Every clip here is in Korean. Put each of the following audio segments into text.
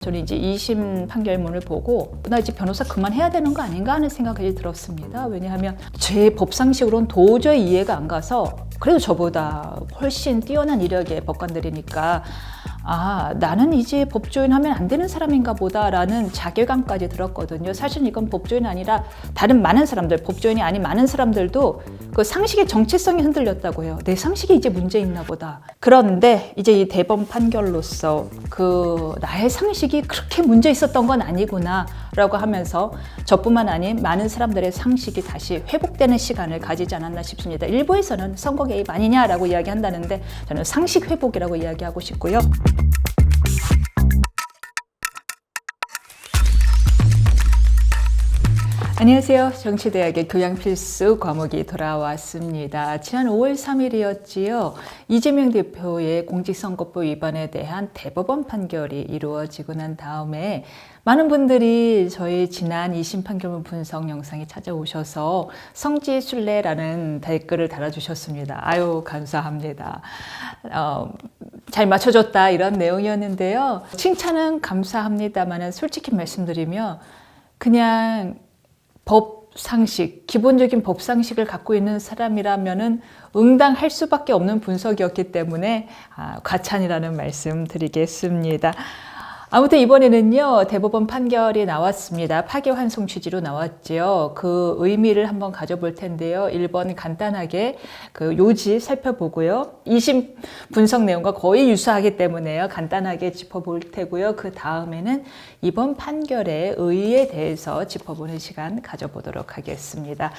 저는 이제 2심 판결문을 보고 나 이제 변호사 그만해야 되는 거 아닌가 하는 생각이 들었습니다. 왜냐하면 제 법상식으로는 도저히 이해가 안 가서, 그래도 저보다 훨씬 뛰어난 이력의 법관들이니까 나는 이제 법조인 하면 안 되는 사람인가 보다라는 자괴감까지 들었거든요. 사실 이건 법조인 아니라 다른 많은 사람들, 법조인이 아닌 많은 사람들도 그 상식의 정체성이 흔들렸다고 해요. 내 상식이 이제 문제 있나 보다. 그런데 이제 이 대법원 판결로서 그 나의 상식이 그렇게 문제 있었던 건 아니구나 라고 하면서 저뿐만 아닌 많은 사람들의 상식이 다시 회복되는 시간을 가지지 않았나 싶습니다. 일부에서는 선거 개입 아니냐라고 이야기한다는데 저는 상식 회복이라고 이야기하고 싶고요. 안녕하세요. 정치대학의 교양필수 과목이 돌아왔습니다. 지난 5월 3일이었지요. 이재명 대표의 공직선거법 위반에 대한 대법원 판결이 이루어지고 난 다음에 많은 분들이 저희 지난 2심 판결문 분석 영상에 찾아오셔서 성지순례라는 댓글을 달아주셨습니다. 아유, 감사합니다. 잘 맞춰줬다 이런 내용이었는데요. 칭찬은 감사합니다만 솔직히 말씀드리면 그냥 법상식, 기본적인 법상식을 갖고 있는 사람이라면은 응당할 수밖에 없는 분석이었기 때문에 과찬이라는 말씀 드리겠습니다. 아무튼 이번에는요, 대법원 판결이 나왔습니다. 파기환송 취지로 나왔지요. 그 의미를 한번 가져볼 텐데요. 1번 간단하게 그 요지 살펴보고요. 2심 분석 내용과 거의 유사하기 때문에요. 간단하게 짚어볼 테고요. 그 다음에는 이번 판결의 의의에 대해서 짚어보는 시간 가져보도록 하겠습니다.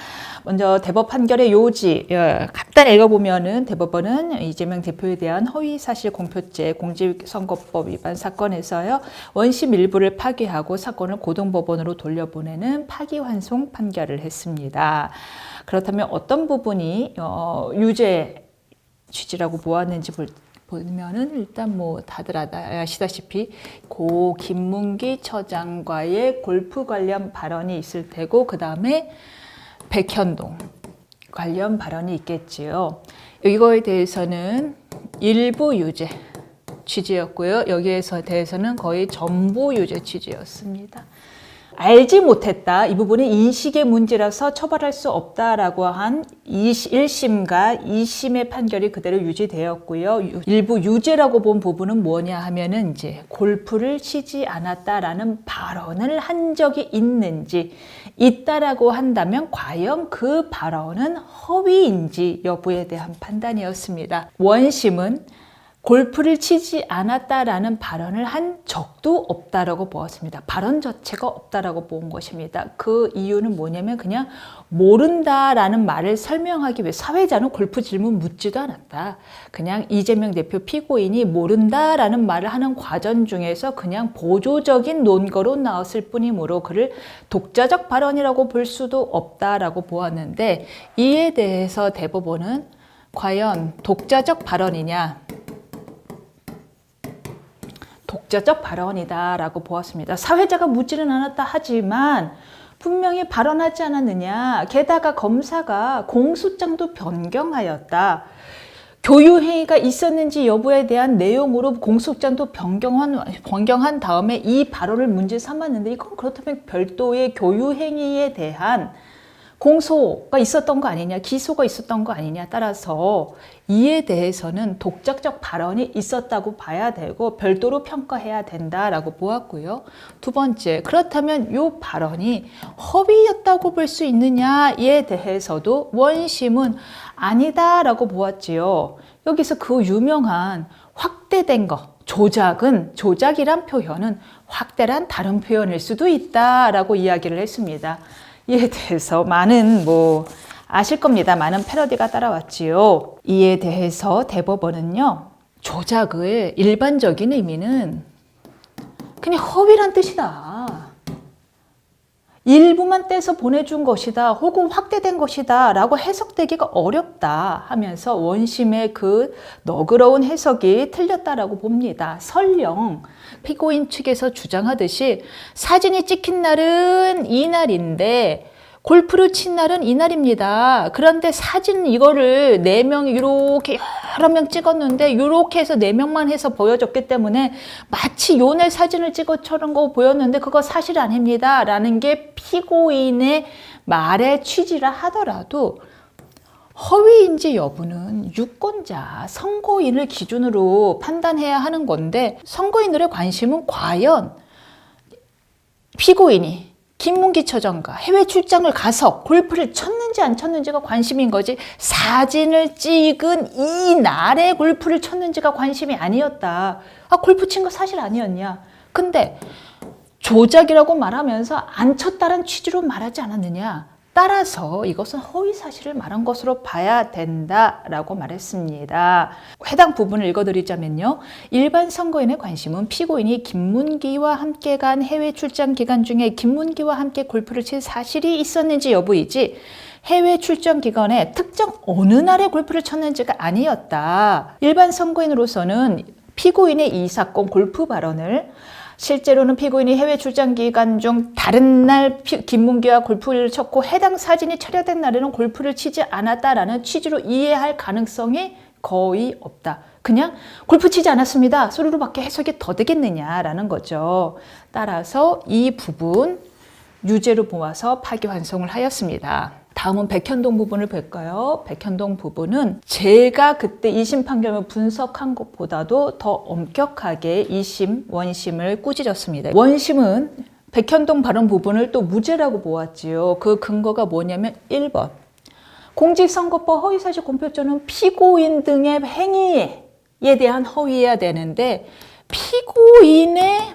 먼저 대법 판결의 요지 간단히 읽어보면은 대법원은 이재명 대표에 대한 허위사실 공표죄 공직선거법 위반 사건에서요, 원심 일부를 파기하고 사건을 고등법원으로 돌려보내는 파기환송 판결을 했습니다. 그렇다면 어떤 부분이 유죄 취지라고 보았는지 보면은 일단 다들 아시다시피 고 김문기 처장과의 골프 관련 발언이 있을 테고, 그 다음에 백현동 관련 발언이 있겠지요. 이거에 대해서는 일부 유죄 취지였고요. 여기에서 대해서는 거의 전부 유죄 취지였습니다. 알지 못했다. 이 부분은 인식의 문제라서 처벌할 수 없다라고 한 1심과 2심의 판결이 그대로 유지되었고요. 일부 유죄라고 본 부분은 뭐냐 하면은 이제 골프를 치지 않았다라는 발언을 한 적이 있는지, 있다라고 한다면 과연 그 발언은 허위인지 여부에 대한 판단이었습니다. 원심은 골프를 치지 않았다라는 발언을 한 적도 없다라고 보았습니다. 발언 자체가 없다라고 본 것입니다. 그 이유는 뭐냐면 그냥 모른다라는 말을 설명하기 위해 사회자는 골프 질문 묻지도 않았다. 그냥 이재명 대표 피고인이 모른다라는 말을 하는 과정 중에서 그냥 보조적인 논거로 나왔을 뿐이므로 그를 독자적 발언이라고 볼 수도 없다라고 보았는데, 이에 대해서 대법원은 과연 독자적 발언이냐, 독자적 발언이다라고 보았습니다. 사회자가 묻지는 않았다 하지만 분명히 발언하지 않았느냐. 게다가 검사가 공소장도 변경하였다. 교유행위가 있었는지 여부에 대한 내용으로 공소장도 변경한 다음에 이 발언을 문제 삼았는데, 이건 그렇다면 별도의 교유행위에 대한 공소가 있었던 거 아니냐, 기소가 있었던 거 아니냐 따라서 이에 대해서는 독자적 발언이 있었다고 봐야 되고 별도로 평가해야 된다라고 보았고요. 두 번째, 그렇다면 이 발언이 허위였다고 볼 수 있느냐에 대해서도 원심은 아니다라고 보았지요. 여기서 그 유명한 확대된 거, 조작이란 표현은 확대란 다른 표현일 수도 있다라고 이야기를 했습니다. 이에 대해서 많은 아실 겁니다. 많은 패러디가 따라왔지요. 이에 대해서 대법원은요, 조작의 일반적인 의미는 그냥 허위란 뜻이다. 일부만 떼서 보내준 것이다. 혹은 확대된 것이다. 라고 해석되기가 어렵다 하면서 원심의 그 너그러운 해석이 틀렸다라고 봅니다. 설령 피고인 측에서 주장하듯이 사진이 찍힌 날은 이날인데 골프를 친 날은 이날입니다. 그런데 사진 이거를 4명 이렇게 여러 명 찍었는데 이렇게 해서 4명만 해서 보여줬기 때문에 마치 요날 사진을 찍어처럼 거 보였는데 그거 사실 아닙니다. 라는 게 피고인의 말의 취지라 하더라도 허위인지 여부는 유권자, 선거인을 기준으로 판단해야 하는 건데 선거인들의 관심은 과연 피고인이 김문기 처장과 해외 출장을 가서 골프를 쳤는지 안 쳤는지가 관심인 거지 사진을 찍은 이 날에 골프를 쳤는지가 관심이 아니었다. 아, 골프 친 거 사실 아니었냐. 근데 조작이라고 말하면서 안 쳤다는 취지로 말하지 않았느냐. 따라서 이것은 허위 사실을 말한 것으로 봐야 된다라고 말했습니다. 해당 부분을 읽어드리자면요. 일반 선거인의 관심은 피고인이 김문기와 함께 간 해외 출장 기간 중에 김문기와 함께 골프를 친 사실이 있었는지 여부이지 해외 출장 기간에 특정 어느 날에 골프를 쳤는지가 아니었다. 일반 선거인으로서는 피고인의 이 사건 골프 발언을 실제로는 피고인이 해외 출장 기간 중 다른 날 김문기와 골프를 쳤고 해당 사진이 촬영된 날에는 골프를 치지 않았다라는 취지로 이해할 가능성이 거의 없다. 그냥 골프 치지 않았습니다. 소리로밖에 해석이 더 되겠느냐라는 거죠. 따라서 이 부분 유죄로 모아서 파기환송을 하였습니다. 다음은 백현동 부분을 볼까요? 백현동 부분은 제가 그때 2심 판결을 분석한 것보다도 더 엄격하게 2심, 원심을 꾸짖었습니다. 원심은 백현동 발언 부분을 또 무죄라고 보았지요. 그 근거가 뭐냐면 1번. 공직선거법 허위사실 공표죄는 피고인 등의 행위에 대한 허위해야 되는데 피고인의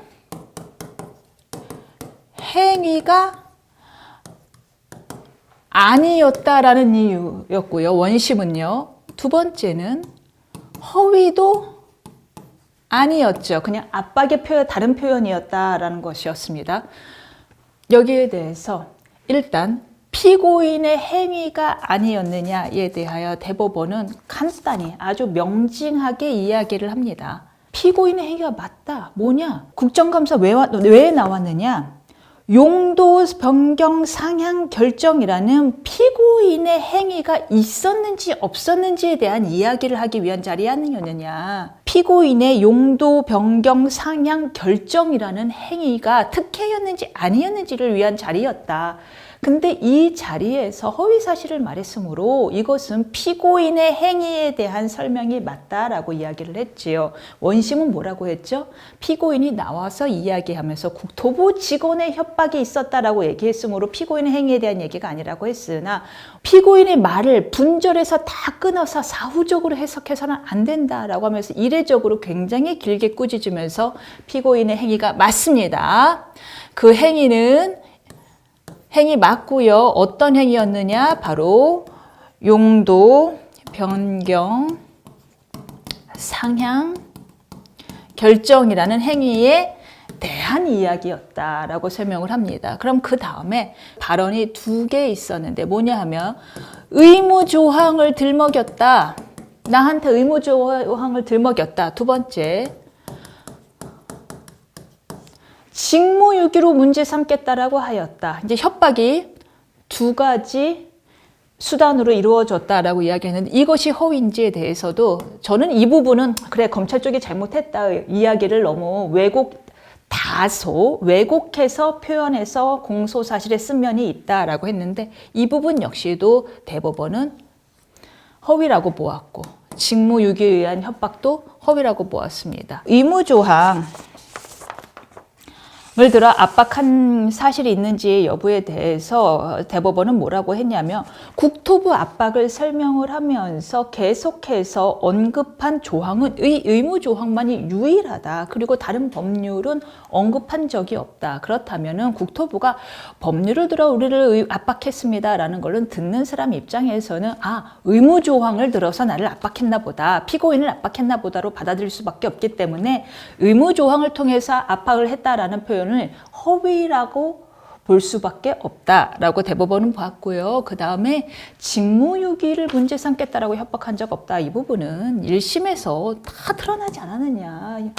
행위가 아니었다라는 이유였고요. 원심은요. 두 번째는 허위도 아니었죠. 그냥 압박의 표현, 다른 표현이었다라는 것이었습니다. 여기에 대해서 일단 피고인의 행위가 아니었느냐에 대하여 대법원은 간단히 아주 명징하게 이야기를 합니다. 피고인의 행위가 맞다. 뭐냐? 국정감사 왜 나왔느냐? 용도 변경 상향 결정이라는 피고인의 행위가 있었는지 없었는지에 대한 이야기를 하기 위한 자리 아니었느냐. 피고인의 용도 변경 상향 결정이라는 행위가 특혜였는지 아니었는지를 위한 자리였다. 근데 이 자리에서 허위 사실을 말했으므로 이것은 피고인의 행위에 대한 설명이 맞다라고 이야기를 했지요. 원심은 뭐라고 했죠? 피고인이 나와서 이야기하면서 국토부 직원의 협박이 있었다라고 얘기했으므로 피고인의 행위에 대한 얘기가 아니라고 했으나 피고인의 말을 분절해서 다 끊어서 사후적으로 해석해서는 안 된다라고 하면서 이례적으로 굉장히 길게 꾸짖으면서 피고인의 행위가 맞습니다. 그 행위 맞고요. 어떤 행위였느냐? 바로 용도, 변경, 상향, 결정이라는 행위에 대한 이야기였다라고 설명을 합니다. 그럼 그 다음에 발언이 2개 있었는데 뭐냐 하면 의무조항을 들먹였다. 나한테 의무조항을 들먹였다. 두 번째, 직무유기로 문제 삼겠다라고 하였다. 이제 협박이 2가지 수단으로 이루어졌다라고 이야기했는데 이것이 허위인지에 대해서도 저는 이 부분은 그래 검찰 쪽이 잘못했다 이야기를 너무 왜곡해서 표현해서 공소사실에 쓴 면이 있다라고 했는데 이 부분 역시도 대법원은 허위라고 보았고 직무유기에 의한 협박도 허위라고 보았습니다. 의무조항 을 들어 압박한 사실이 있는지 여부에 대해서 대법원은 뭐라고 했냐면 국토부 압박을 설명을 하면서 계속해서 언급한 조항은 의무조항만이 유일하다. 그리고 다른 법률은 언급한 적이 없다. 그렇다면 국토부가 법률을 들어 우리를 압박했습니다라는 걸로 듣는 사람 입장에서는 의무조항을 들어서 나를 압박했나 보다. 피고인을 압박했나 보다로 받아들일 수밖에 없기 때문에 의무조항을 통해서 압박을 했다라는 표현 을 허위라고 볼 수밖에 없다라고 대법원은 봤고요. 그 다음에 직무유기를 문제 삼겠다라고 협박한 적 없다. 이 부분은 1심에서 다 드러나지 않았느냐.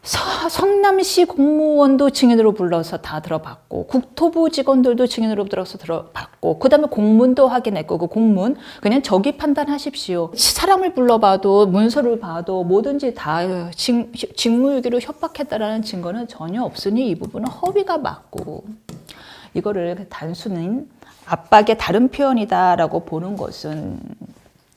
성남시 공무원도 증인으로 불러서 다 들어봤고, 국토부 직원들도 증인으로 들어서 들어봤고, 그 다음에 공문도 확인했고, 그 공문 그냥 저기 판단하십시오. 사람을 불러봐도 문서를 봐도 뭐든지 다 직무유기로 협박했다라는 증거는 전혀 없으니 이 부분은 허위가 맞고, 이거를 단순한 압박의 다른 표현이다라고 보는 것은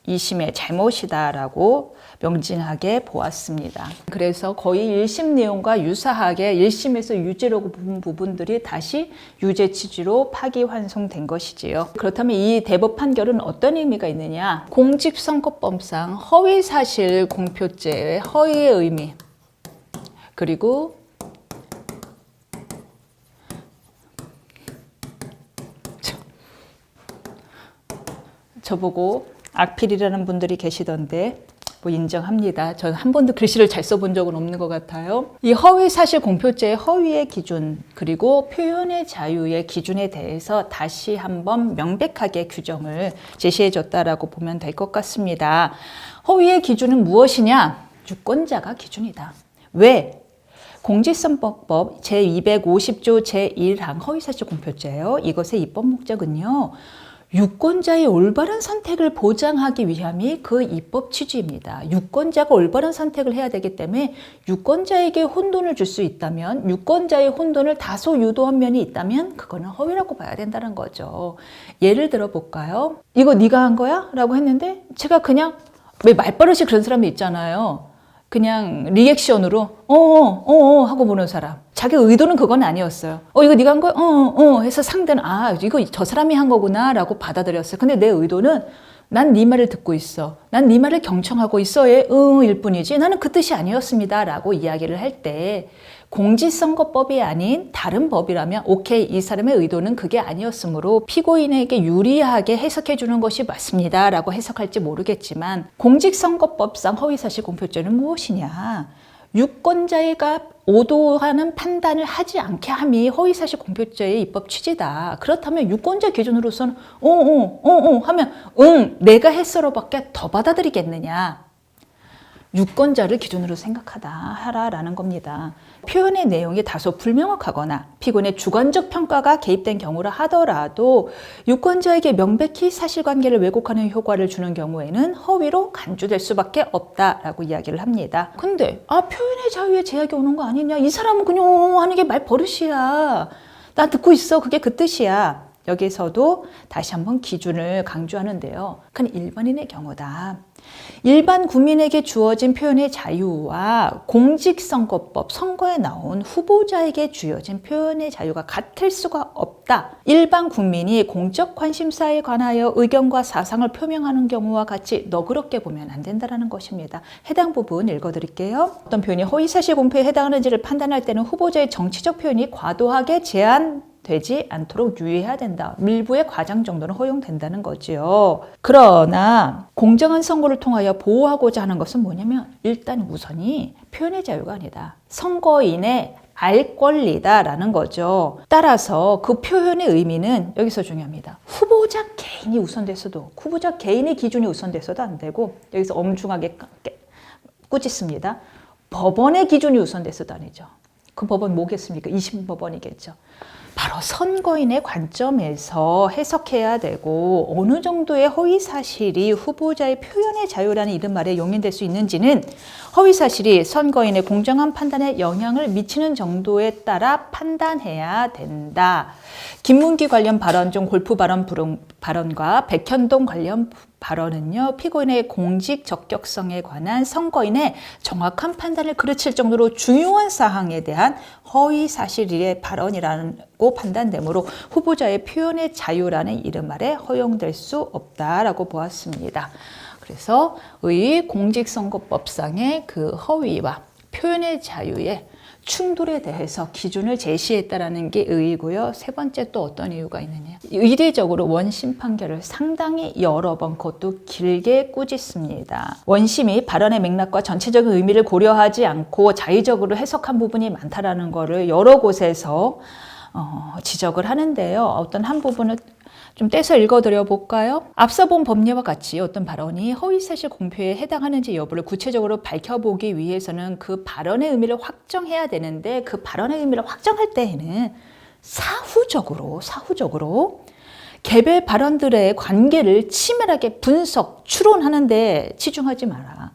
2심의 잘못이다라고 명진하게 보았습니다. 그래서 거의 1심 내용과 유사하게 1심에서 유죄라고 본 부분들이 다시 유죄 취지로 파기환송된 것이지요. 그렇다면 이 대법 판결은 어떤 의미가 있느냐? 공직선거법상 허위사실 공표죄의 허위의 의미, 그리고 저보고 악필이라는 분들이 계시던데 뭐 인정합니다. 저는 한 번도 글씨를 잘 써본 적은 없는 것 같아요. 이 허위사실 공표죄의 허위의 기준, 그리고 표현의 자유의 기준에 대해서 다시 한번 명백하게 규정을 제시해줬다라고 보면 될 것 같습니다. 허위의 기준은 무엇이냐? 유권자가 기준이다. 왜? 공직선거법 제250조 제1항 허위사실 공표죄예요. 이것의 입법 목적은요, 유권자의 올바른 선택을 보장하기 위함이 그 입법 취지입니다. 유권자가 올바른 선택을 해야 되기 때문에 유권자에게 혼돈을 줄 수 있다면, 유권자의 혼돈을 다소 유도한 면이 있다면 그거는 허위라고 봐야 된다는 거죠. 예를 들어 볼까요? 이거 네가 한 거야? 라고 했는데 제가 그냥, 왜 말버릇이 그런 사람이 있잖아요. 그냥 리액션으로 하고 보는 사람. 자기 의도는 그건 아니었어요. 이거 네가 한 거야? 해서 상대는 이거 저 사람이 한 거구나 라고 받아들였어요. 근데 내 의도는 난 네 말을 듣고 있어. 난 네 말을 경청하고 있어의 일 뿐이지 나는 그 뜻이 아니었습니다 라고 이야기를 할 때, 공직선거법이 아닌 다른 법이라면 오케이, 이 사람의 의도는 그게 아니었으므로 피고인에게 유리하게 해석해 주는 것이 맞습니다 라고 해석할지 모르겠지만, 공직선거법상 허위사실 공표죄는 무엇이냐? 유권자가 오도하는 판단을 하지 않게 함이 허위사실 공표죄의 입법 취지다. 그렇다면 유권자 기준으로서는 하면 내가 했어로밖에 더 받아들이겠느냐? 유권자를 기준으로 하라라는 겁니다. 표현의 내용이 다소 불명확하거나 피고인의 주관적 평가가 개입된 경우라 하더라도 유권자에게 명백히 사실관계를 왜곡하는 효과를 주는 경우에는 허위로 간주될 수밖에 없다라고 이야기를 합니다. 근데 표현의 자유에 제약이 오는 거 아니냐? 이 사람은 그냥 하는 게 말버릇이야. 나 듣고 있어. 그게 그 뜻이야. 여기서도 다시 한번 기준을 강조하는데요. 그건 일반인의 경우다. 일반 국민에게 주어진 표현의 자유와 공직선거법 선거에 나온 후보자에게 주어진 표현의 자유가 같을 수가 없다. 일반 국민이 공적 관심사에 관하여 의견과 사상을 표명하는 경우와 같이 너그럽게 보면 안 된다는 것입니다. 해당 부분 읽어드릴게요. 어떤 표현이 허위사실 공표에 해당하는지를 판단할 때는 후보자의 정치적 표현이 과도하게 제한되지 않도록 유의해야 된다. 일부의 과장 정도는 허용된다는 거지요. 그러나 공정한 선거를 통하여 보호하고자 하는 것은 뭐냐면, 일단 우선이 표현의 자유가 아니다. 선거인의 알 권리다라는 거죠. 따라서 그 표현의 의미는 여기서 중요합니다. 후보자 개인이 우선됐어도, 후보자 개인의 기준이 우선됐어도 안 되고, 여기서 엄중하게 꾸짖습니다. 법원의 기준이 우선됐어도 아니죠. 그 법원 뭐겠습니까? 2심 법원이겠죠. 바로 선거인의 관점에서 해석해야 되고, 어느 정도의 허위사실이 후보자의 표현의 자유라는 이름 아래 용인될 수 있는지는 허위사실이 선거인의 공정한 판단에 영향을 미치는 정도에 따라 판단해야 된다. 김문기 관련 발언 중 골프 발언과 백현동 관련 발언은요, 피고인의 공직 적격성에 관한 선거인의 정확한 판단을 그르칠 정도로 중요한 사항에 대한 허위사실의 발언이라고 판단되므로 후보자의 표현의 자유라는 이름 아래 허용될 수 없다라고 보았습니다. 그래서 의 공직선거법상의 그 허위와 표현의 자유의 충돌에 대해서 기준을 제시했다라는 게 의의고요. 세 번째 또 어떤 이유가 있느냐. 의례적으로 원심 판결을 상당히 여러 번, 그것도 길게 꾸짖습니다. 원심이 발언의 맥락과 전체적인 의미를 고려하지 않고 자의적으로 해석한 부분이 많다라는 거를 여러 곳에서 지적을 하는데요. 어떤 한 부분을 좀 떼서 읽어드려 볼까요? 앞서 본 법리와 같이 어떤 발언이 허위사실 공표에 해당하는지 여부를 구체적으로 밝혀보기 위해서는 그 발언의 의미를 확정해야 되는데, 그 발언의 의미를 확정할 때에는 사후적으로 개별 발언들의 관계를 치밀하게 분석, 추론하는데 치중하지 마라.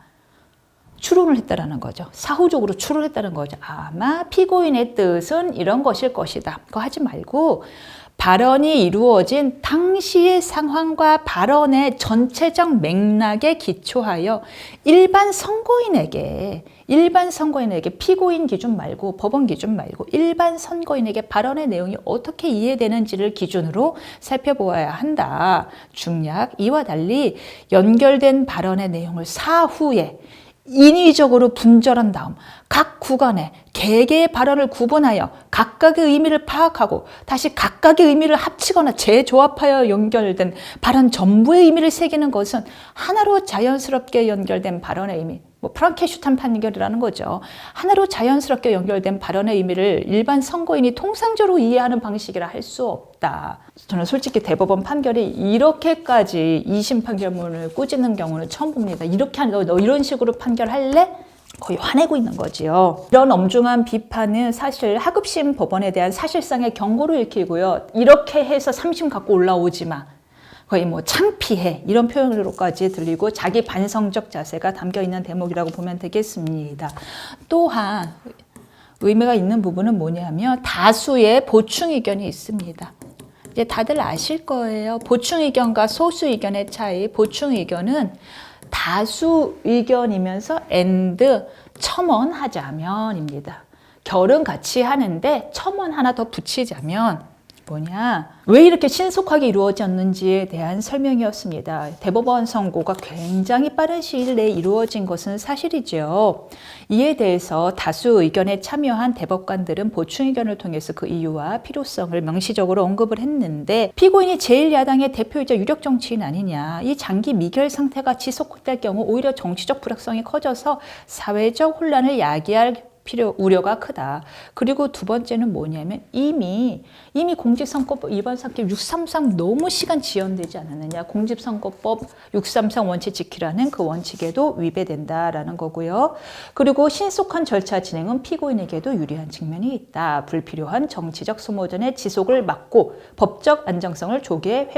추론을 했다라는 거죠. 사후적으로 추론했다는 거죠. 아마 피고인의 뜻은 이런 것일 것이다. 그거 하지 말고 발언이 이루어진 당시의 상황과 발언의 전체적 맥락에 기초하여 일반 선고인에게 피고인 기준 말고 법원 기준 말고 일반 선고인에게 발언의 내용이 어떻게 이해되는지를 기준으로 살펴보아야 한다. 중략 이와 달리 연결된 발언의 내용을 사후에 인위적으로 분절한 다음 각 구간에 개개의 발언을 구분하여 각각의 의미를 파악하고 다시 각각의 의미를 합치거나 재조합하여 연결된 발언 전부의 의미를 새기는 것은 하나로 자연스럽게 연결된 발언의 의미, 프랑켄슈탄 판결이라는 거죠. 하나로 자연스럽게 연결된 발언의 의미를 일반 선고인이 통상적으로 이해하는 방식이라 할 수 없다. 저는 솔직히 대법원 판결이 이렇게까지 2심 판결문을 꾸짖는 경우는 처음 봅니다. 너 이런 식으로 판결할래? 거의 화내고 있는 거지요. 이런 엄중한 비판은 사실 하급심 법원에 대한 사실상의 경고로 읽히고요. 이렇게 해서 3심 갖고 올라오지 마. 거의 창피해 이런 표현으로까지 들리고 자기 반성적 자세가 담겨있는 대목이라고 보면 되겠습니다. 또한 의미가 있는 부분은 뭐냐면 다수의 보충 의견이 있습니다. 이제 다들 아실 거예요. 보충 의견과 소수 의견의 차이. 보충 의견은 다수 의견이면서 and 첨언하자면입니다. 결은 같이 하는데 첨언 하나 더 붙이자면 왜 이렇게 신속하게 이루어졌는지에 대한 설명이었습니다. 대법원 선고가 굉장히 빠른 시일 내에 이루어진 것은 사실이죠. 이에 대해서 다수 의견에 참여한 대법관들은 보충 의견을 통해서 그 이유와 필요성을 명시적으로 언급을 했는데, 피고인이 제1야당의 대표이자 유력 정치인 아니냐, 이 장기 미결 상태가 지속될 경우 오히려 정치적 불확성이 커져서 사회적 혼란을 야기할 우려가 크다. 그리고 두 번째는 뭐냐면 이미 공직선거법 위반 사건 633 너무 시간 지연되지 않았느냐. 공직선거법 633 원칙 지키라는 그 원칙에도 위배된다라는 거고요. 그리고 신속한 절차 진행은 피고인에게도 유리한 측면이 있다. 불필요한 정치적 소모전의 지속을 막고 법적 안정성을 조기에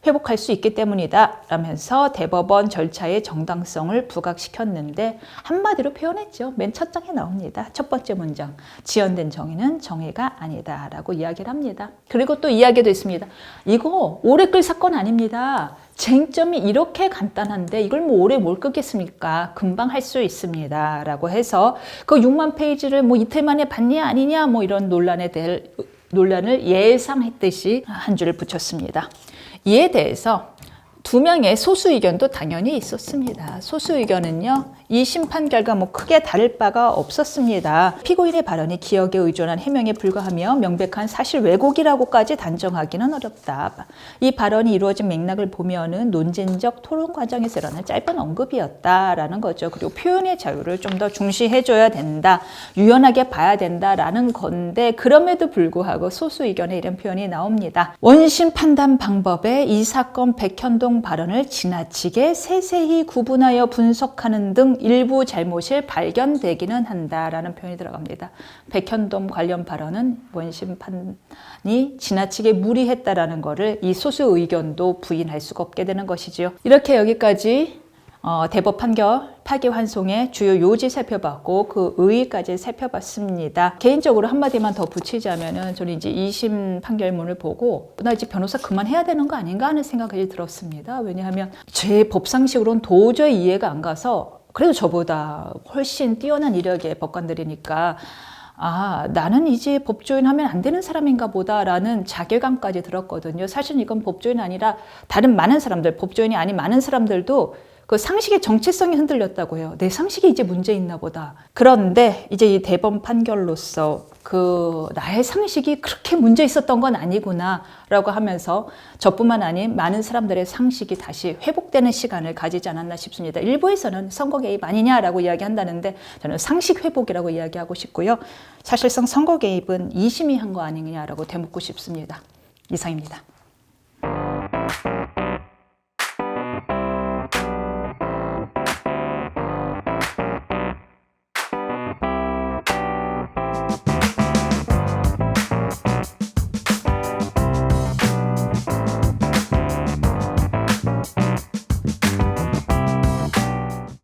회복할 수 있기 때문이다 라면서 대법원 절차의 정당성을 부각시켰는데, 한마디로 표현했죠. 맨 첫 장에 나옵니다. 첫 번째 문장, 지연된 정의는 정의가 아니다 라고 이야기를 합니다. 그리고 또 이야기도 있습니다. 이거 오래 끌 사건 아닙니다. 쟁점이 이렇게 간단한데 이걸 오래 뭘 끌겠습니까? 금방 할 수 있습니다 라고 해서 그 6만 페이지를 이틀 만에 봤냐 아니냐 이런 논란을 예상했듯이 한 줄을 붙였습니다. 이에 대해서 두 명의 소수 의견도 당연히 있었습니다. 소수 의견은요, 이 심판 결과 크게 다를 바가 없었습니다. 피고인의 발언이 기억에 의존한 해명에 불과하며 명백한 사실 왜곡이라고까지 단정하기는 어렵다. 이 발언이 이루어진 맥락을 보면은 논쟁적 토론 과정에서 일어난 짧은 언급이었다라는 거죠. 그리고 표현의 자유를 좀 더 중시해줘야 된다, 유연하게 봐야 된다라는 건데, 그럼에도 불구하고 소수 의견에 이런 표현이 나옵니다. 원심 판단 방법에 이 사건 백현동 발언을 지나치게 세세히 구분하여 분석하는 등 일부 잘못이 발견되기는 한다라는 표현이 들어갑니다. 백현동 관련 발언은 원심 판단이 지나치게 무리했다라는 것을 이 소수 의견도 부인할 수가 없게 되는 것이지요. 이렇게 여기까지 대법 판결 파기환송의 주요 요지 살펴봤고 그 의의까지 살펴봤습니다. 개인적으로 한마디만 더 붙이자면은 저는 이제 2심 판결문을 보고 나 이제 변호사 그만해야 되는 거 아닌가 하는 생각이 들었습니다. 왜냐하면 제 법상식으로는 도저히 이해가 안 가서, 그래도 저보다 훨씬 뛰어난 이력의 법관들이니까 나는 이제 법조인 하면 안 되는 사람인가 보다라는 자괴감까지 들었거든요. 사실 이건 법조인 아니라 다른 많은 사람들, 법조인이 아닌 많은 사람들도 그 상식의 정체성이 흔들렸다고 해요. 내 상식이 이제 문제 있나 보다. 그런데 이제 이 대법원 판결로서 나의 상식이 그렇게 문제 있었던 건 아니구나 라고 하면서 저뿐만 아닌 많은 사람들의 상식이 다시 회복되는 시간을 가지지 않았나 싶습니다. 일부에서는 선거 개입 아니냐라고 이야기한다는데 저는 상식 회복이라고 이야기하고 싶고요. 사실상 선거 개입은 2심이 한 거 아니냐라고 되묻고 싶습니다. 이상입니다.